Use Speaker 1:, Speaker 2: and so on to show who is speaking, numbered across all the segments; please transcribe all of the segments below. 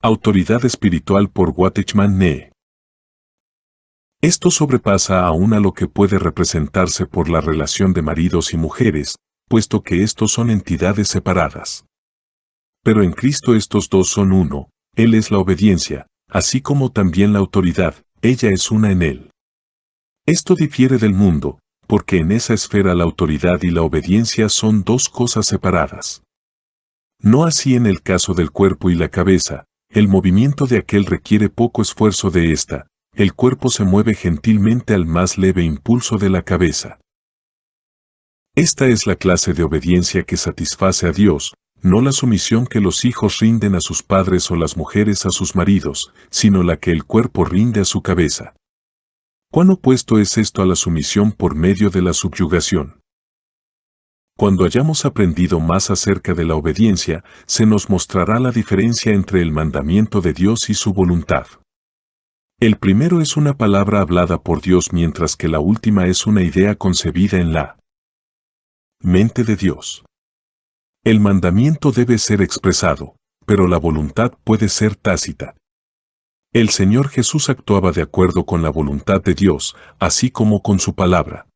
Speaker 1: Autoridad espiritual por Watchman Nee. Esto sobrepasa aún a lo que puede representarse por la relación de maridos y mujeres, puesto que estos son entidades separadas. Pero en Cristo estos dos son uno, Él es la obediencia, así como también la autoridad, ella es una en Él. Esto difiere del mundo, porque en esa esfera la autoridad y la obediencia son dos cosas separadas. No así en el caso del cuerpo y la cabeza, el movimiento de aquel requiere poco esfuerzo de ésta, el cuerpo se mueve gentilmente al más leve impulso de la cabeza. Esta es la clase de obediencia que satisface a Dios, no la sumisión que los hijos rinden a sus padres o las mujeres a sus maridos, sino la que el cuerpo rinde a su cabeza. ¿Cuán opuesto es esto a la sumisión por medio de la subyugación? Cuando hayamos aprendido más acerca de la obediencia, se nos mostrará la diferencia entre el mandamiento de Dios y su voluntad. El primero es una palabra hablada por Dios, mientras que la última es una idea concebida en la mente de Dios. El mandamiento debe ser expresado, pero la voluntad puede ser tácita. El Señor Jesús actuaba de acuerdo con la voluntad de Dios, así como con su palabra.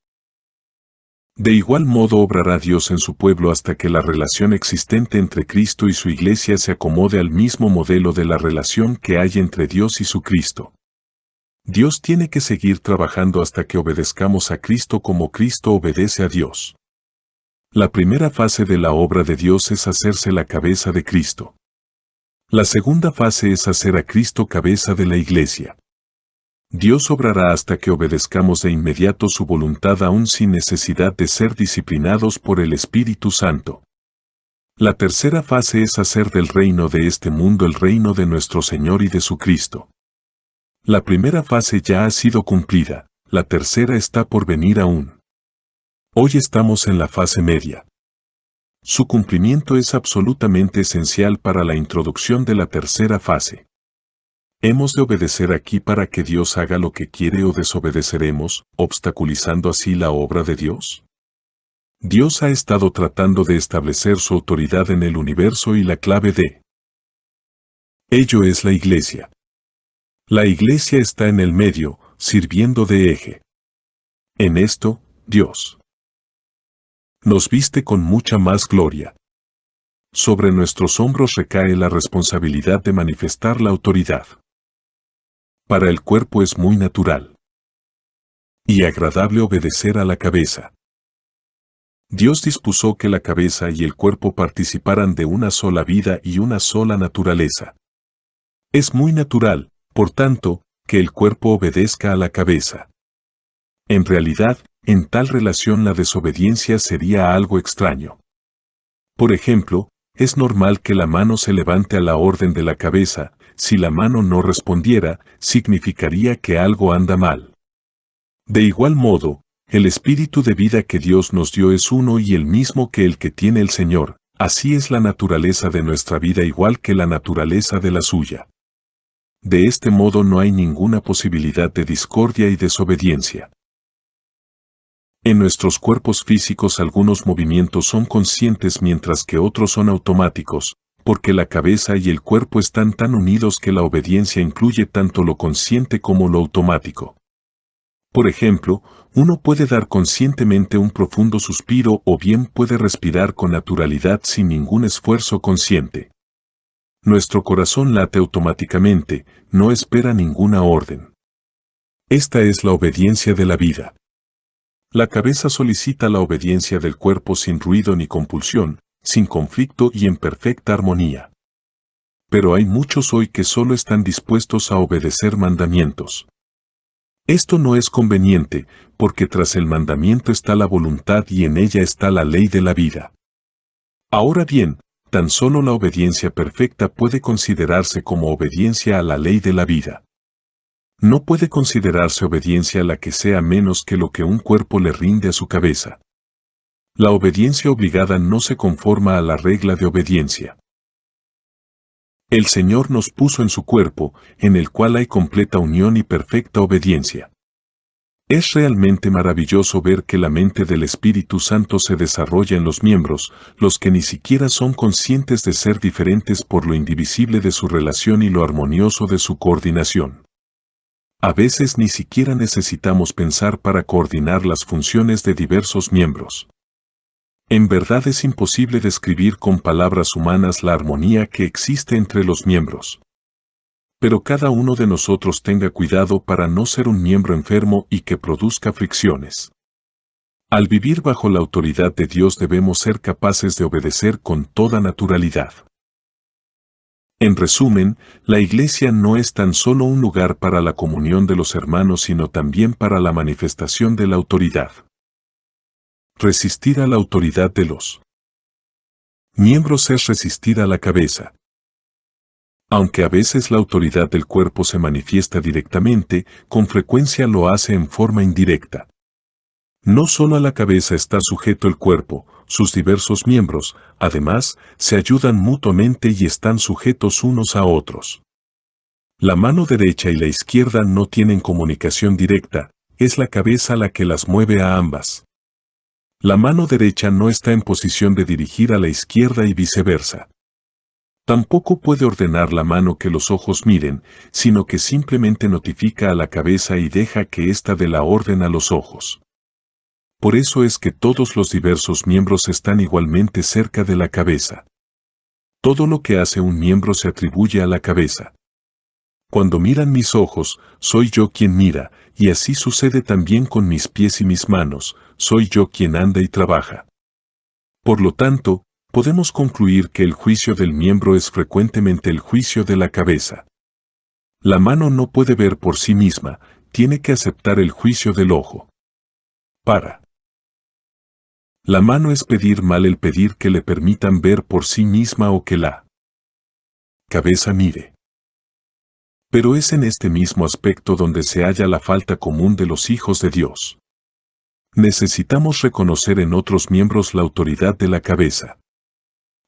Speaker 1: De igual modo obrará Dios en su pueblo hasta que la relación existente entre Cristo y su Iglesia se acomode al mismo modelo de la relación que hay entre Dios y su Cristo. Dios tiene que seguir trabajando hasta que obedezcamos a Cristo como Cristo obedece a Dios. La primera fase de la obra de Dios es hacerse la cabeza de Cristo. La segunda fase es hacer a Cristo cabeza de la Iglesia. Dios obrará hasta que obedezcamos de inmediato su voluntad aún sin necesidad de ser disciplinados por el Espíritu Santo. La tercera fase es hacer del reino de este mundo el reino de nuestro Señor y de su Cristo. La primera fase ya ha sido cumplida, la tercera está por venir aún. Hoy estamos en la fase media. Su cumplimiento es absolutamente esencial para la introducción de la tercera fase. ¿Hemos de obedecer aquí para que Dios haga lo que quiere o desobedeceremos, obstaculizando así la obra de Dios? Dios ha estado tratando de establecer su autoridad en el universo y la clave de ello es la Iglesia. La Iglesia está en el medio, sirviendo de eje. En esto, Dios nos viste con mucha más gloria. Sobre nuestros hombros recae la responsabilidad de manifestar la autoridad. Para el cuerpo es muy natural y agradable obedecer a la cabeza. Dios dispuso que la cabeza y el cuerpo participaran de una sola vida y una sola naturaleza. Es muy natural, por tanto, que el cuerpo obedezca a la cabeza. En realidad, en tal relación la desobediencia sería algo extraño. Por ejemplo, es normal que la mano se levante a la orden de la cabeza. Si la mano no respondiera, significaría que algo anda mal. De igual modo, el espíritu de vida que Dios nos dio es uno y el mismo que el que tiene el Señor, así es la naturaleza de nuestra vida igual que la naturaleza de la suya. De este modo no hay ninguna posibilidad de discordia y desobediencia. En nuestros cuerpos físicos algunos movimientos son conscientes mientras que otros son automáticos, porque la cabeza y el cuerpo están tan unidos que la obediencia incluye tanto lo consciente como lo automático. Por ejemplo, uno puede dar conscientemente un profundo suspiro o bien puede respirar con naturalidad sin ningún esfuerzo consciente. Nuestro corazón late automáticamente, no espera ninguna orden. Esta es la obediencia de la vida. La cabeza solicita la obediencia del cuerpo sin ruido ni compulsión, sin conflicto y en perfecta armonía. Pero hay muchos hoy que solo están dispuestos a obedecer mandamientos. Esto no es conveniente, porque tras el mandamiento está la voluntad y en ella está la ley de la vida. Ahora bien, tan solo la obediencia perfecta puede considerarse como obediencia a la ley de la vida. No puede considerarse obediencia a la que sea menos que lo que un cuerpo le rinde a su cabeza. La obediencia obligada no se conforma a la regla de obediencia. El Señor nos puso en su cuerpo, en el cual hay completa unión y perfecta obediencia. Es realmente maravilloso ver que la mente del Espíritu Santo se desarrolla en los miembros, los que ni siquiera son conscientes de ser diferentes por lo indivisible de su relación y lo armonioso de su coordinación. A veces ni siquiera necesitamos pensar para coordinar las funciones de diversos miembros. En verdad es imposible describir con palabras humanas la armonía que existe entre los miembros. Pero cada uno de nosotros tenga cuidado para no ser un miembro enfermo y que produzca fricciones. Al vivir bajo la autoridad de Dios debemos ser capaces de obedecer con toda naturalidad. En resumen, la iglesia no es tan solo un lugar para la comunión de los hermanos sino también para la manifestación de la autoridad. Resistir a la autoridad de los miembros es resistir a la cabeza. Aunque a veces la autoridad del cuerpo se manifiesta directamente, con frecuencia lo hace en forma indirecta. No solo a la cabeza está sujeto el cuerpo, sus diversos miembros, además, se ayudan mutuamente y están sujetos unos a otros. La mano derecha y la izquierda no tienen comunicación directa, es la cabeza la que las mueve a ambas. La mano derecha no está en posición de dirigir a la izquierda y viceversa. Tampoco puede ordenar la mano que los ojos miren, sino que simplemente notifica a la cabeza y deja que ésta dé la orden a los ojos. Por eso es que todos los diversos miembros están igualmente cerca de la cabeza. Todo lo que hace un miembro se atribuye a la cabeza. Cuando miran mis ojos, soy yo quien mira, y así sucede también con mis pies y mis manos, soy yo quien anda y trabaja. Por lo tanto, podemos concluir que el juicio del miembro es frecuentemente el juicio de la cabeza. La mano no puede ver por sí misma, tiene que aceptar el juicio del ojo. La mano es pedir mal el pedir que le permitan ver por sí misma o que la cabeza mire. Pero es en este mismo aspecto donde se halla la falta común de los hijos de Dios. Necesitamos reconocer en otros miembros la autoridad de la cabeza.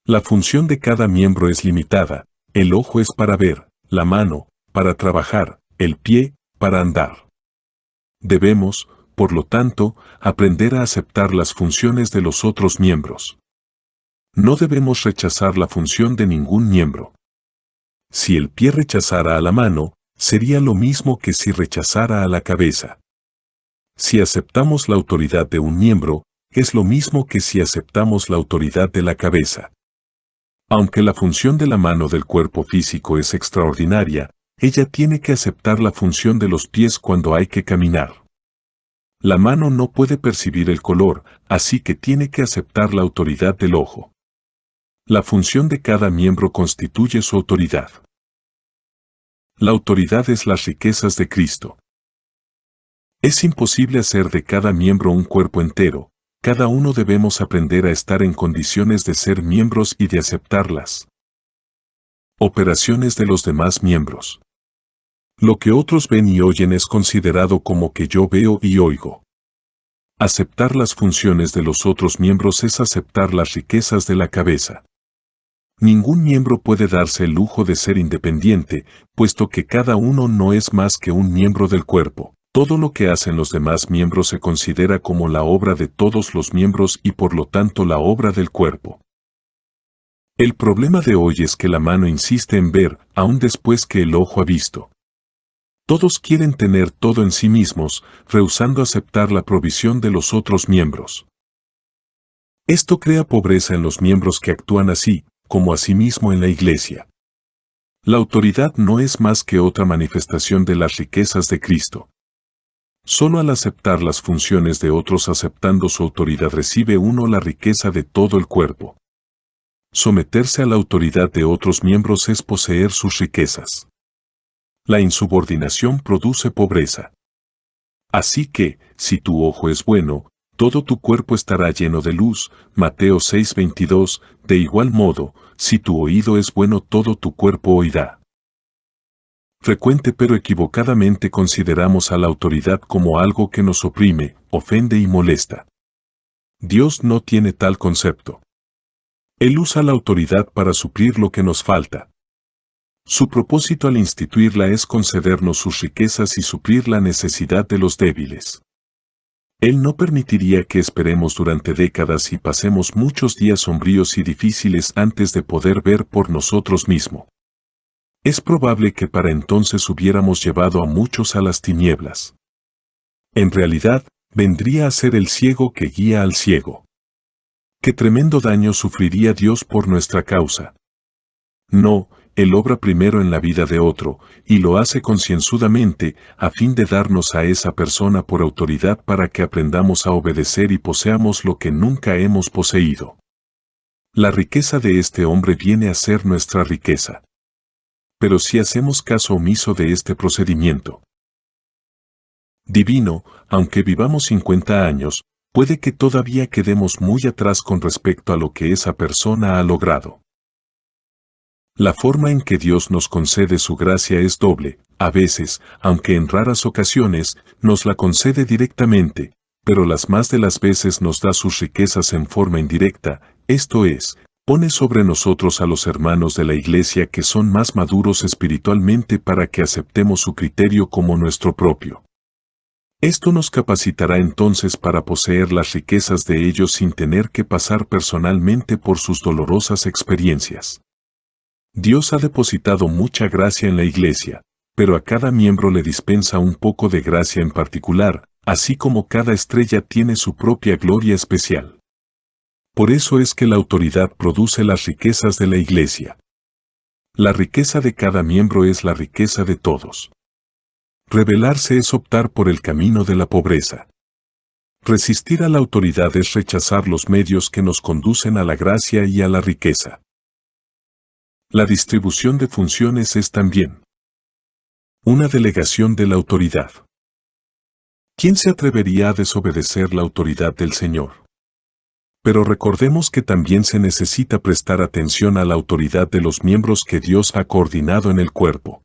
Speaker 1: La función de cada miembro es limitada, el ojo es para ver, la mano, para trabajar, el pie, para andar. Debemos, por lo tanto, aprender a aceptar las funciones de los otros miembros. No debemos rechazar la función de ningún miembro. Si el pie rechazara a la mano, sería lo mismo que si rechazara a la cabeza. Si aceptamos la autoridad de un miembro, es lo mismo que si aceptamos la autoridad de la cabeza. Aunque la función de la mano del cuerpo físico es extraordinaria, ella tiene que aceptar la función de los pies cuando hay que caminar. La mano no puede percibir el color, así que tiene que aceptar la autoridad del ojo. La función de cada miembro constituye su autoridad. La autoridad es las riquezas de Cristo. Es imposible hacer de cada miembro un cuerpo entero. Cada uno debemos aprender a estar en condiciones de ser miembros y de aceptar las operaciones de los demás miembros. Lo que otros ven y oyen es considerado como que yo veo y oigo. Aceptar las funciones de los otros miembros es aceptar las riquezas de la cabeza. Ningún miembro puede darse el lujo de ser independiente, puesto que cada uno no es más que un miembro del cuerpo. Todo lo que hacen los demás miembros se considera como la obra de todos los miembros y por lo tanto la obra del cuerpo. El problema de hoy es que la mano insiste en ver, aun después que el ojo ha visto. Todos quieren tener todo en sí mismos, rehusando aceptar la provisión de los otros miembros. Esto crea pobreza en los miembros que actúan así, como asimismo en la iglesia. La autoridad no es más que otra manifestación de las riquezas de Cristo. Solo al aceptar las funciones de otros aceptando su autoridad recibe uno la riqueza de todo el cuerpo. Someterse a la autoridad de otros miembros es poseer sus riquezas. La insubordinación produce pobreza. Así que, si tu ojo es bueno, todo tu cuerpo estará lleno de luz, Mateo 6:22, de igual modo, si tu oído es bueno todo tu cuerpo oirá. Frecuente pero equivocadamente consideramos a la autoridad como algo que nos oprime, ofende y molesta. Dios no tiene tal concepto. Él usa la autoridad para suplir lo que nos falta. Su propósito al instituirla es concedernos sus riquezas y suplir la necesidad de los débiles. Él no permitiría que esperemos durante décadas y pasemos muchos días sombríos y difíciles antes de poder ver por nosotros mismos. Es probable que para entonces hubiéramos llevado a muchos a las tinieblas. En realidad, vendría a ser el ciego que guía al ciego. Qué tremendo daño sufriría Dios por nuestra causa. No, Él obra primero en la vida de otro, y lo hace concienzudamente, a fin de darnos a esa persona por autoridad para que aprendamos a obedecer y poseamos lo que nunca hemos poseído. La riqueza de este hombre viene a ser nuestra riqueza. Pero si hacemos caso omiso de este procedimiento divino, aunque vivamos 50 años, puede que todavía quedemos muy atrás con respecto a lo que esa persona ha logrado. La forma en que Dios nos concede su gracia es doble, a veces, aunque en raras ocasiones, nos la concede directamente, pero las más de las veces nos da sus riquezas en forma indirecta, esto es, pone sobre nosotros a los hermanos de la Iglesia que son más maduros espiritualmente para que aceptemos su criterio como nuestro propio. Esto nos capacitará entonces para poseer las riquezas de ellos sin tener que pasar personalmente por sus dolorosas experiencias. Dios ha depositado mucha gracia en la Iglesia, pero a cada miembro le dispensa un poco de gracia en particular, así como cada estrella tiene su propia gloria especial. Por eso es que la autoridad produce las riquezas de la Iglesia. La riqueza de cada miembro es la riqueza de todos. Rebelarse es optar por el camino de la pobreza. Resistir a la autoridad es rechazar los medios que nos conducen a la gracia y a la riqueza. La distribución de funciones es también una delegación de la autoridad. ¿Quién se atrevería a desobedecer la autoridad del Señor? Pero recordemos que también se necesita prestar atención a la autoridad de los miembros que Dios ha coordinado en el cuerpo.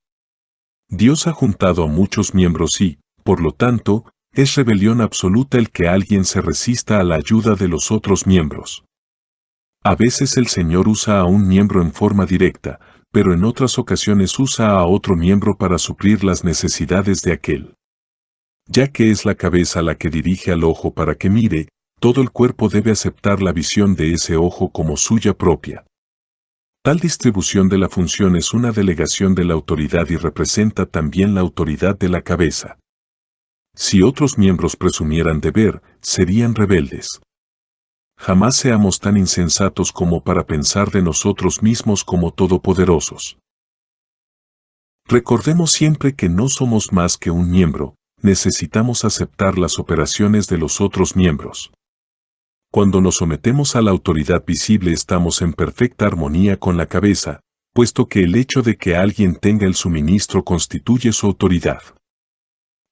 Speaker 1: Dios ha juntado a muchos miembros y, por lo tanto, es rebelión absoluta el que alguien se resista a la ayuda de los otros miembros. A veces el Señor usa a un miembro en forma directa, pero en otras ocasiones usa a otro miembro para suplir las necesidades de aquel. Ya que es la cabeza la que dirige al ojo para que mire, todo el cuerpo debe aceptar la visión de ese ojo como suya propia. Tal distribución de la función es una delegación de la autoridad y representa también la autoridad de la cabeza. Si otros miembros presumieran de ver, serían rebeldes. Jamás seamos tan insensatos como para pensar de nosotros mismos como todopoderosos. Recordemos siempre que no somos más que un miembro, necesitamos aceptar las operaciones de los otros miembros. Cuando nos sometemos a la autoridad visible estamos en perfecta armonía con la cabeza, puesto que el hecho de que alguien tenga el suministro constituye su autoridad.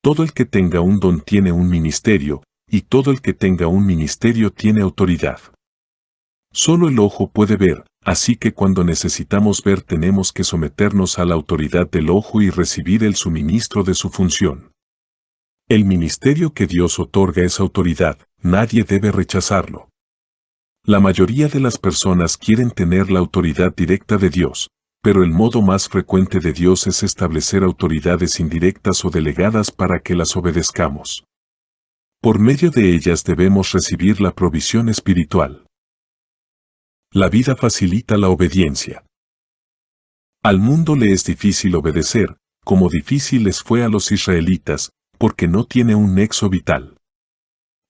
Speaker 1: Todo el que tenga un don tiene un ministerio, y todo el que tenga un ministerio tiene autoridad. Solo el ojo puede ver, así que cuando necesitamos ver tenemos que someternos a la autoridad del ojo y recibir el suministro de su función. El ministerio que Dios otorga es autoridad, nadie debe rechazarlo. La mayoría de las personas quieren tener la autoridad directa de Dios, pero el modo más frecuente de Dios es establecer autoridades indirectas o delegadas para que las obedezcamos. Por medio de ellas debemos recibir la provisión espiritual. La vida facilita la obediencia. Al mundo le es difícil obedecer, como difícil les fue a los israelitas, porque no tiene un nexo vital.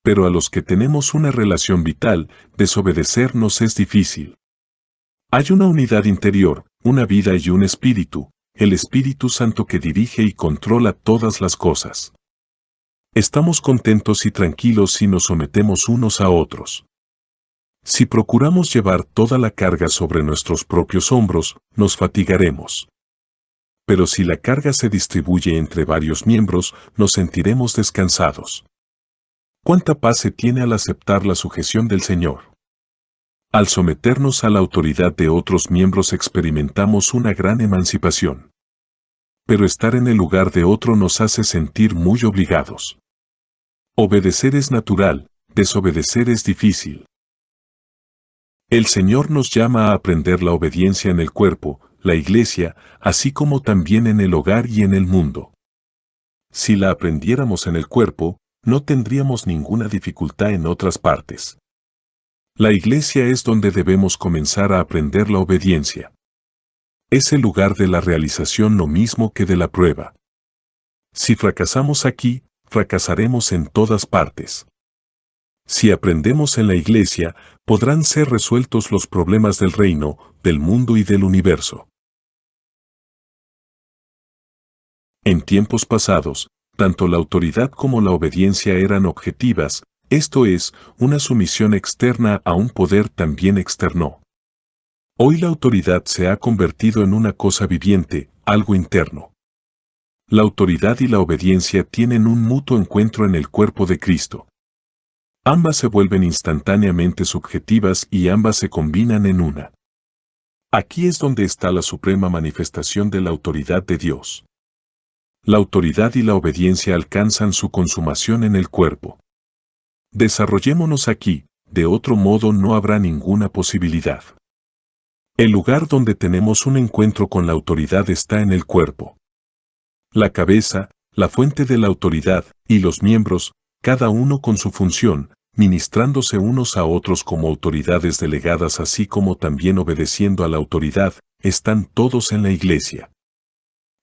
Speaker 1: Pero a los que tenemos una relación vital, desobedecer nos es difícil. Hay una unidad interior, una vida y un espíritu, el Espíritu Santo que dirige y controla todas las cosas. Estamos contentos y tranquilos si nos sometemos unos a otros. Si procuramos llevar toda la carga sobre nuestros propios hombros, nos fatigaremos. Pero si la carga se distribuye entre varios miembros, nos sentiremos descansados. ¿Cuánta paz se tiene al aceptar la sujeción del Señor? Al someternos a la autoridad de otros miembros experimentamos una gran emancipación. Pero estar en el lugar de otro nos hace sentir muy obligados. Obedecer es natural, desobedecer es difícil. El Señor nos llama a aprender la obediencia en el cuerpo, la iglesia, así como también en el hogar y en el mundo. Si la aprendiéramos en el cuerpo, no tendríamos ninguna dificultad en otras partes. La iglesia es donde debemos comenzar a aprender la obediencia. Es el lugar de la realización lo mismo que de la prueba. Si fracasamos aquí, fracasaremos en todas partes. Si aprendemos en la iglesia, podrán ser resueltos los problemas del reino, del mundo y del universo. En tiempos pasados, tanto la autoridad como la obediencia eran objetivas, esto es, una sumisión externa a un poder también externo. Hoy la autoridad se ha convertido en una cosa viviente, algo interno. La autoridad y la obediencia tienen un mutuo encuentro en el cuerpo de Cristo. Ambas se vuelven instantáneamente subjetivas y ambas se combinan en una. Aquí es donde está la suprema manifestación de la autoridad de Dios. La autoridad y la obediencia alcanzan su consumación en el cuerpo. Desarrollémonos aquí, de otro modo no habrá ninguna posibilidad. El lugar donde tenemos un encuentro con la autoridad está en el cuerpo. La cabeza, la fuente de la autoridad, y los miembros, cada uno con su función, ministrándose unos a otros como autoridades delegadas así como también obedeciendo a la autoridad, están todos en la iglesia.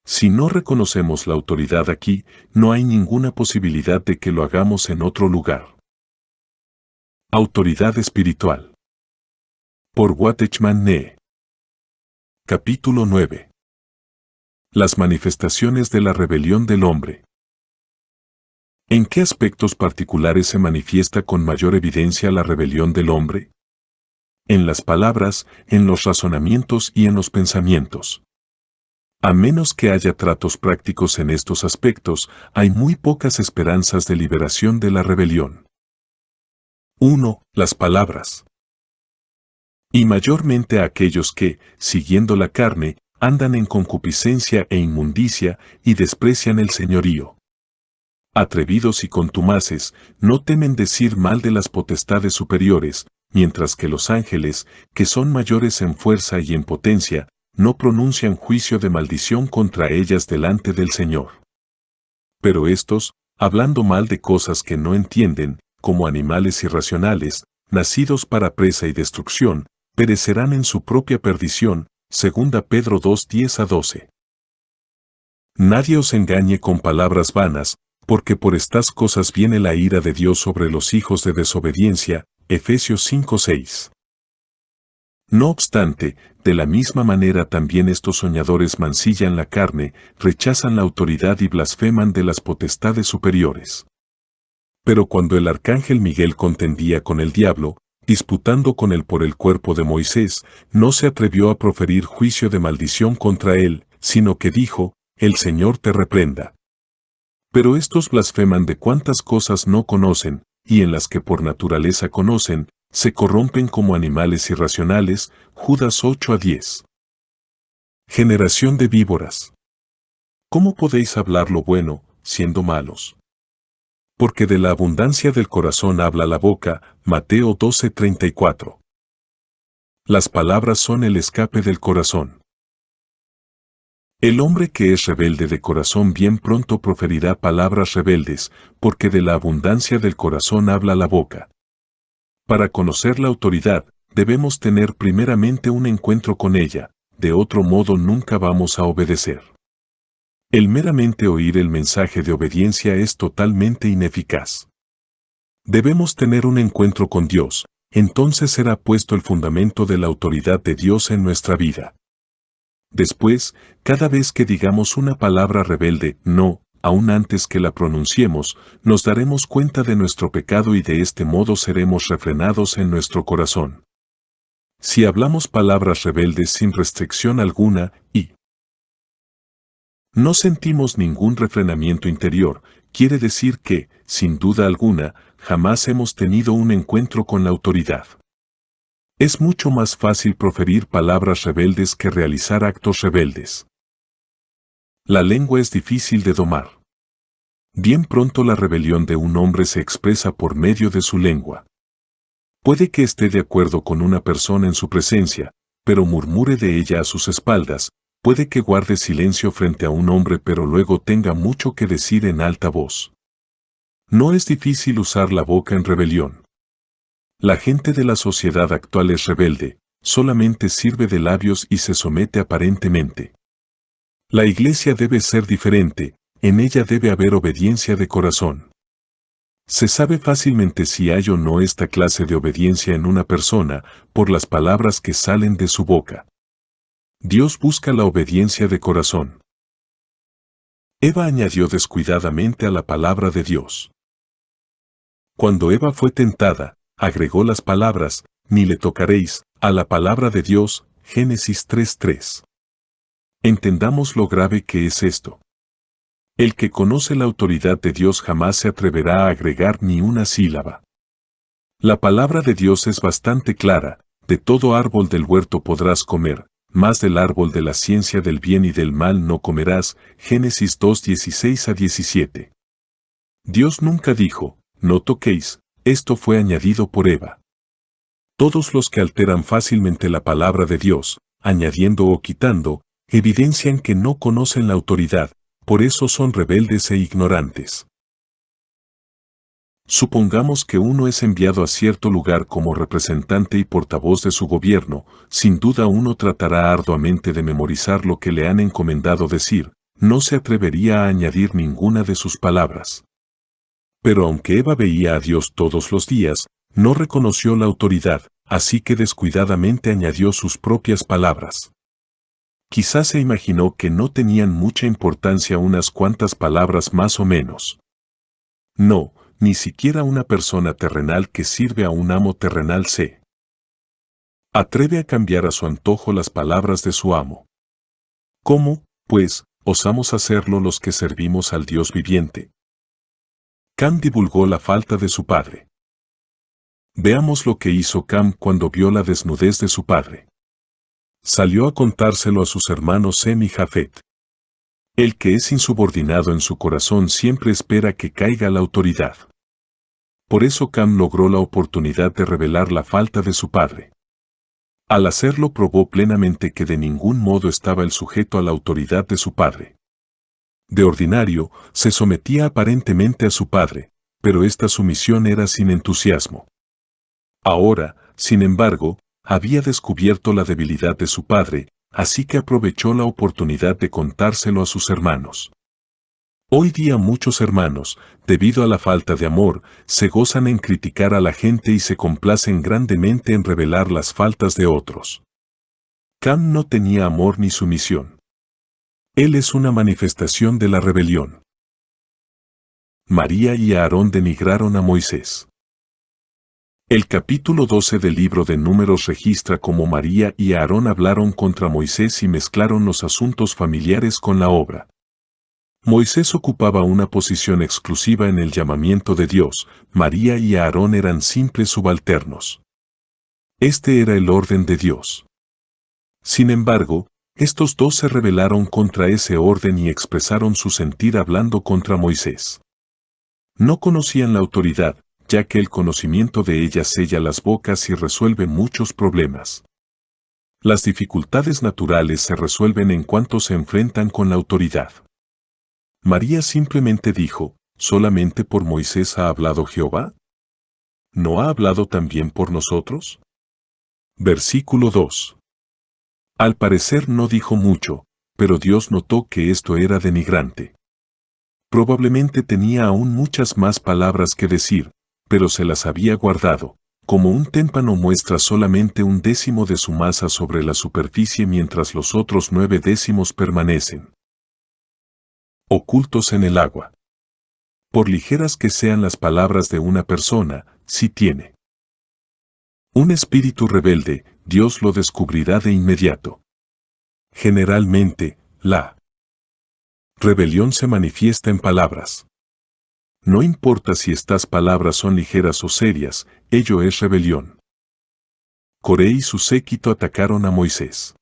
Speaker 1: Si no reconocemos la autoridad aquí, no hay ninguna posibilidad de que lo hagamos en otro lugar. Autoridad espiritual. Por Watchman Nee. Capítulo 9. Las manifestaciones de la rebelión del hombre. ¿En qué aspectos particulares se manifiesta con mayor evidencia la rebelión del hombre? En las palabras, en los razonamientos y en los pensamientos. A menos que haya tratos prácticos en estos aspectos, hay muy pocas esperanzas de liberación de la rebelión. 1. Las palabras. Y mayormente a aquellos que, siguiendo la carne, andan en concupiscencia e inmundicia y desprecian el señorío. Atrevidos y contumaces, no temen decir mal de las potestades superiores, mientras que los ángeles, que son mayores en fuerza y en potencia, no pronuncian juicio de maldición contra ellas delante del Señor. Pero estos, hablando mal de cosas que no entienden, como animales irracionales, nacidos para presa y destrucción, perecerán en su propia perdición. 2 Pedro 2, 10-12. Nadie os engañe con palabras vanas, porque por estas cosas viene la ira de Dios sobre los hijos de desobediencia. Efesios 5, 6. No obstante, de la misma manera también estos soñadores mancillan la carne, rechazan la autoridad y blasfeman de las potestades superiores. Pero cuando el arcángel Miguel contendía con el diablo, disputando con él por el cuerpo de Moisés, no se atrevió a proferir juicio de maldición contra él, sino que dijo, el Señor te reprenda. Pero estos blasfeman de cuantas cosas no conocen, y en las que por naturaleza conocen, se corrompen como animales irracionales. Judas 8-10. Generación de víboras. ¿Cómo podéis hablar lo bueno, siendo malos? Porque de la abundancia del corazón habla la boca. Mateo 12:34. Las palabras son el escape del corazón. El hombre que es rebelde de corazón bien pronto proferirá palabras rebeldes, porque de la abundancia del corazón habla la boca. Para conocer la autoridad, debemos tener primeramente un encuentro con ella, de otro modo nunca vamos a obedecer. El meramente oír el mensaje de obediencia es totalmente ineficaz. Debemos tener un encuentro con Dios, entonces será puesto el fundamento de la autoridad de Dios en nuestra vida. Después, cada vez que digamos una palabra rebelde, no, aún antes que la pronunciemos, nos daremos cuenta de nuestro pecado y de este modo seremos refrenados en nuestro corazón. Si hablamos palabras rebeldes sin restricción alguna, y no sentimos ningún refrenamiento interior, quiere decir que, sin duda alguna, jamás hemos tenido un encuentro con la autoridad. Es mucho más fácil proferir palabras rebeldes que realizar actos rebeldes. La lengua es difícil de domar. Bien pronto la rebelión de un hombre se expresa por medio de su lengua. Puede que esté de acuerdo con una persona en su presencia, pero murmure de ella a sus espaldas. Puede que guarde silencio frente a un hombre pero luego tenga mucho que decir en alta voz. No es difícil usar la boca en rebelión. La gente de la sociedad actual es rebelde, solamente sirve de labios y se somete aparentemente. La iglesia debe ser diferente, en ella debe haber obediencia de corazón. Se sabe fácilmente si hay o no esta clase de obediencia en una persona por las palabras que salen de su boca. Dios busca la obediencia de corazón. Eva añadió descuidadamente a la palabra de Dios. Cuando Eva fue tentada, agregó las palabras, ni le tocaréis, a la palabra de Dios, Génesis 3:3. Entendamos lo grave que es esto. El que conoce la autoridad de Dios jamás se atreverá a agregar ni una sílaba. La palabra de Dios es bastante clara: de todo árbol del huerto podrás comer, mas del árbol de la ciencia del bien y del mal no comerás, Génesis 2:16-17. Dios nunca dijo, no toquéis, esto fue añadido por Eva. Todos los que alteran fácilmente la palabra de Dios, añadiendo o quitando, evidencian que no conocen la autoridad, por eso son rebeldes e ignorantes. Supongamos que uno es enviado a cierto lugar como representante y portavoz de su gobierno, sin duda uno tratará arduamente de memorizar lo que le han encomendado decir, no se atrevería a añadir ninguna de sus palabras. Pero aunque Eva veía a Dios todos los días, no reconoció la autoridad, así que descuidadamente añadió sus propias palabras. Quizás se imaginó que no tenían mucha importancia unas cuantas palabras más o menos. No, ni siquiera una persona terrenal que sirve a un amo terrenal se atreve a cambiar a su antojo las palabras de su amo. ¿Cómo, pues, osamos hacerlo los que servimos al Dios viviente? Cam divulgó la falta de su padre. Veamos lo que hizo Cam cuando vio la desnudez de su padre. Salió a contárselo a sus hermanos Sem y Jafet. El que es insubordinado en su corazón siempre espera que caiga la autoridad. Por eso Cam logró la oportunidad de revelar la falta de su padre. Al hacerlo probó plenamente que de ningún modo estaba el sujeto a la autoridad de su padre. De ordinario, se sometía aparentemente a su padre, pero esta sumisión era sin entusiasmo. Ahora, sin embargo, había descubierto la debilidad de su padre, así que aprovechó la oportunidad de contárselo a sus hermanos. Hoy día muchos hermanos, debido a la falta de amor, se gozan en criticar a la gente y se complacen grandemente en revelar las faltas de otros. Cam no tenía amor ni sumisión. Él es una manifestación de la rebelión. María y Aarón denigraron a Moisés. El capítulo 12 del libro de Números registra cómo María y Aarón hablaron contra Moisés y mezclaron los asuntos familiares con la obra. Moisés ocupaba una posición exclusiva en el llamamiento de Dios, María y Aarón eran simples subalternos. Este era el orden de Dios. Sin embargo, estos dos se rebelaron contra ese orden y expresaron su sentir hablando contra Moisés. No conocían la autoridad, ya que el conocimiento de ella sella las bocas y resuelve muchos problemas. Las dificultades naturales se resuelven en cuanto se enfrentan con la autoridad. María simplemente dijo, ¿solamente por Moisés ha hablado Jehová? ¿No ha hablado también por nosotros? Versículo 2. Al parecer no dijo mucho, pero Dios notó que esto era denigrante. Probablemente tenía aún muchas más palabras que decir, pero se las había guardado, como un témpano muestra solamente 1/10 de su masa sobre la superficie mientras los otros 9/10 permanecen ocultos en el agua. Por ligeras que sean las palabras de una persona, si tiene un espíritu rebelde, Dios lo descubrirá de inmediato. Generalmente, la rebelión se manifiesta en palabras. No importa si estas palabras son ligeras o serias, ello es rebelión. Coré y su séquito atacaron a Moisés.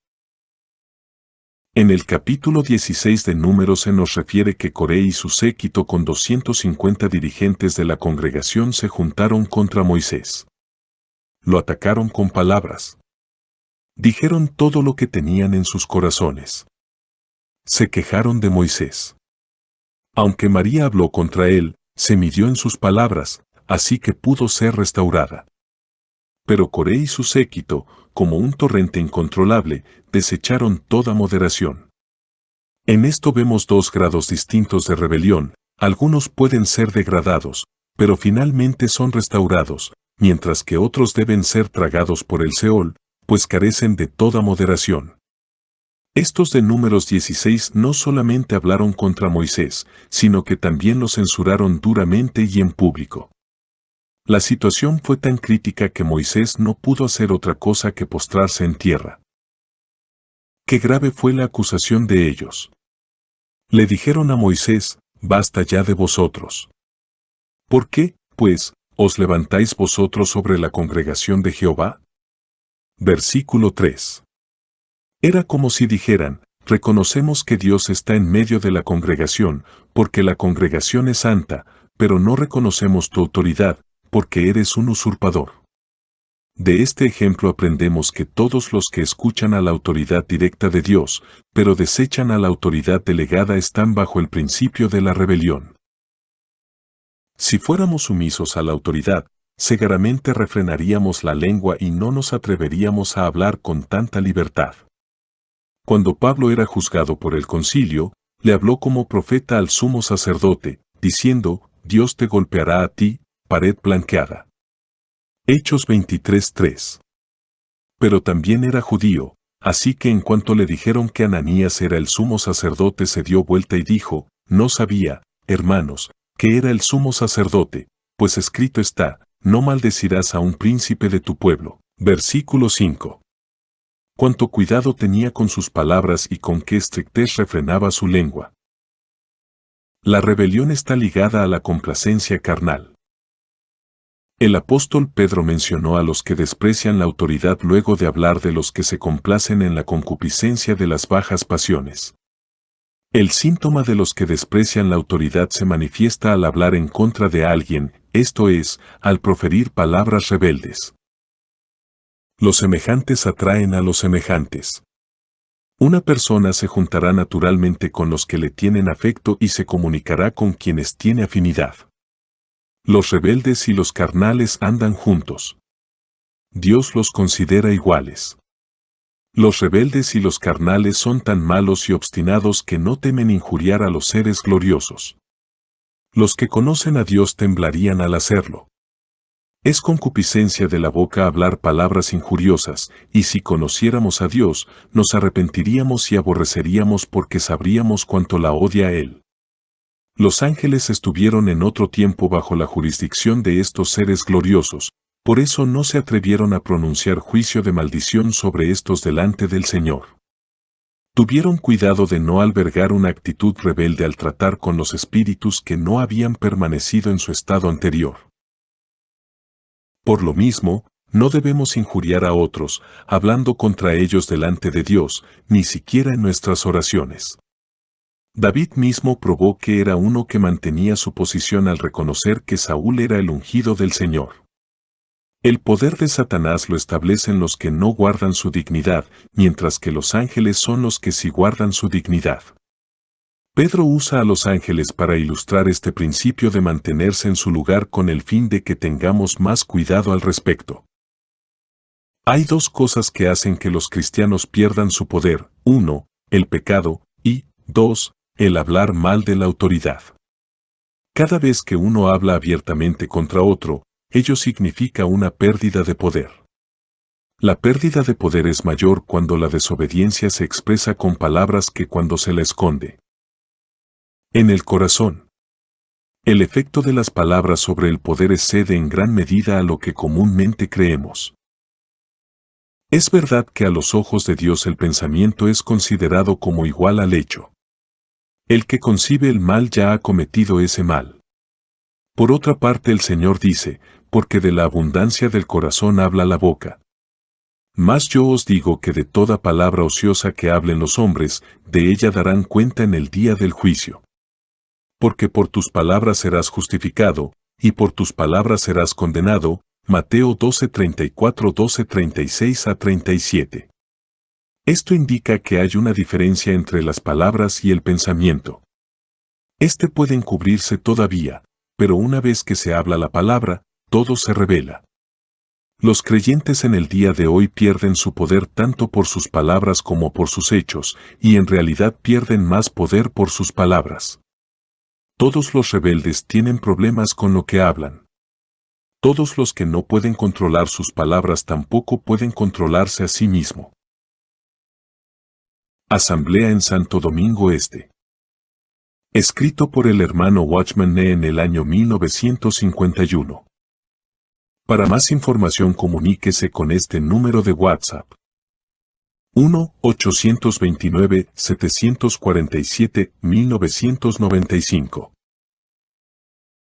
Speaker 1: En el capítulo 16 de Números se nos refiere que Coré y su séquito con 250 dirigentes de la congregación se juntaron contra Moisés. Lo atacaron con palabras. Dijeron todo lo que tenían en sus corazones. Se quejaron de Moisés. Aunque María habló contra él, Se midió en sus palabras, así que pudo ser restaurada. Pero Coré y su séquito, como un torrente incontrolable, desecharon toda moderación. En esto vemos dos grados distintos de rebelión. Algunos pueden ser degradados, pero finalmente son restaurados, mientras que otros deben ser tragados por el Seol, pues carecen de toda moderación. Estos de Números 16 no solamente hablaron contra Moisés, sino que también lo censuraron duramente y en público. La situación fue tan crítica que Moisés no pudo hacer otra cosa que postrarse en tierra. Qué grave fue la acusación de ellos. Le dijeron a Moisés, «Basta ya de vosotros». ¿Por qué, pues, os levantáis vosotros sobre la congregación de Jehová? Versículo 3. Era como si dijeran, reconocemos que Dios está en medio de la congregación, porque la congregación es santa, pero no reconocemos tu autoridad, porque eres un usurpador. De este ejemplo aprendemos que todos los que escuchan a la autoridad directa de Dios, pero desechan a la autoridad delegada están bajo el principio de la rebelión. Si fuéramos sumisos a la autoridad, seguramente refrenaríamos la lengua y no nos atreveríamos a hablar con tanta libertad. Cuando Pablo era juzgado por el concilio, le habló como profeta al sumo sacerdote, diciendo, Dios te golpeará a ti, pared blanqueada. Hechos 23:3. Pero también era judío, así que en cuanto le dijeron que Ananías era el sumo sacerdote se dio vuelta y dijo, no sabía, hermanos, que era el sumo sacerdote, pues escrito está, no maldecirás a un príncipe de tu pueblo. Versículo 5. Cuánto cuidado tenía con sus palabras y con qué estrictez refrenaba su lengua. La rebelión está ligada a la complacencia carnal. El apóstol Pedro mencionó a los que desprecian la autoridad luego de hablar de los que se complacen en la concupiscencia de las bajas pasiones. El síntoma de los que desprecian la autoridad se manifiesta al hablar en contra de alguien, esto es, al proferir palabras rebeldes. Los semejantes atraen a los semejantes. Una persona se juntará naturalmente con los que le tienen afecto y se comunicará con quienes tiene afinidad. Los rebeldes y los carnales andan juntos. Dios los considera iguales. Los rebeldes y los carnales son tan malos y obstinados que no temen injuriar a los seres gloriosos. Los que conocen a Dios temblarían al hacerlo. Es concupiscencia de la boca hablar palabras injuriosas, y si conociéramos a Dios, nos arrepentiríamos y aborreceríamos porque sabríamos cuánto la odia a Él. Los ángeles estuvieron en otro tiempo bajo la jurisdicción de estos seres gloriosos, por eso no se atrevieron a pronunciar juicio de maldición sobre estos delante del Señor. Tuvieron cuidado de no albergar una actitud rebelde al tratar con los espíritus que no habían permanecido en su estado anterior. Por lo mismo, no debemos injuriar a otros, hablando contra ellos delante de Dios, ni siquiera en nuestras oraciones. David mismo probó que era uno que mantenía su posición al reconocer que Saúl era el ungido del Señor. El poder de Satanás lo establecen los que no guardan su dignidad, mientras que los ángeles son los que sí guardan su dignidad. Pedro usa a los ángeles para ilustrar este principio de mantenerse en su lugar con el fin de que tengamos más cuidado al respecto. Hay dos cosas que hacen que los cristianos pierdan su poder: 1, el pecado, y 2, el hablar mal de la autoridad. Cada vez que uno habla abiertamente contra otro, ello significa una pérdida de poder. La pérdida de poder es mayor cuando la desobediencia se expresa con palabras que cuando se la esconde. En el corazón. El efecto de las palabras sobre el poder excede en gran medida a lo que comúnmente creemos. Es verdad que a los ojos de Dios el pensamiento es considerado como igual al hecho. El que concibe el mal ya ha cometido ese mal. Por otra parte el Señor dice, porque de la abundancia del corazón habla la boca. Mas yo os digo que de toda palabra ociosa que hablen los hombres, de ella darán cuenta en el día del juicio. Porque por tus palabras serás justificado, y por tus palabras serás condenado. Mateo 12:34, 12:36 a 37. Esto indica que hay una diferencia entre las palabras y el pensamiento. Este puede encubrirse todavía, pero una vez que se habla la palabra, todo se revela. Los creyentes en el día de hoy pierden su poder tanto por sus palabras como por sus hechos, y en realidad pierden más poder por sus palabras. Todos los rebeldes tienen problemas con lo que hablan. Todos los que no pueden controlar sus palabras tampoco pueden controlarse a sí mismo. Asamblea en Santo Domingo Este. Escrito por el hermano Watchman Nee en el año 1951. Para más información comuníquese con este número de WhatsApp. 1-829-747-1995.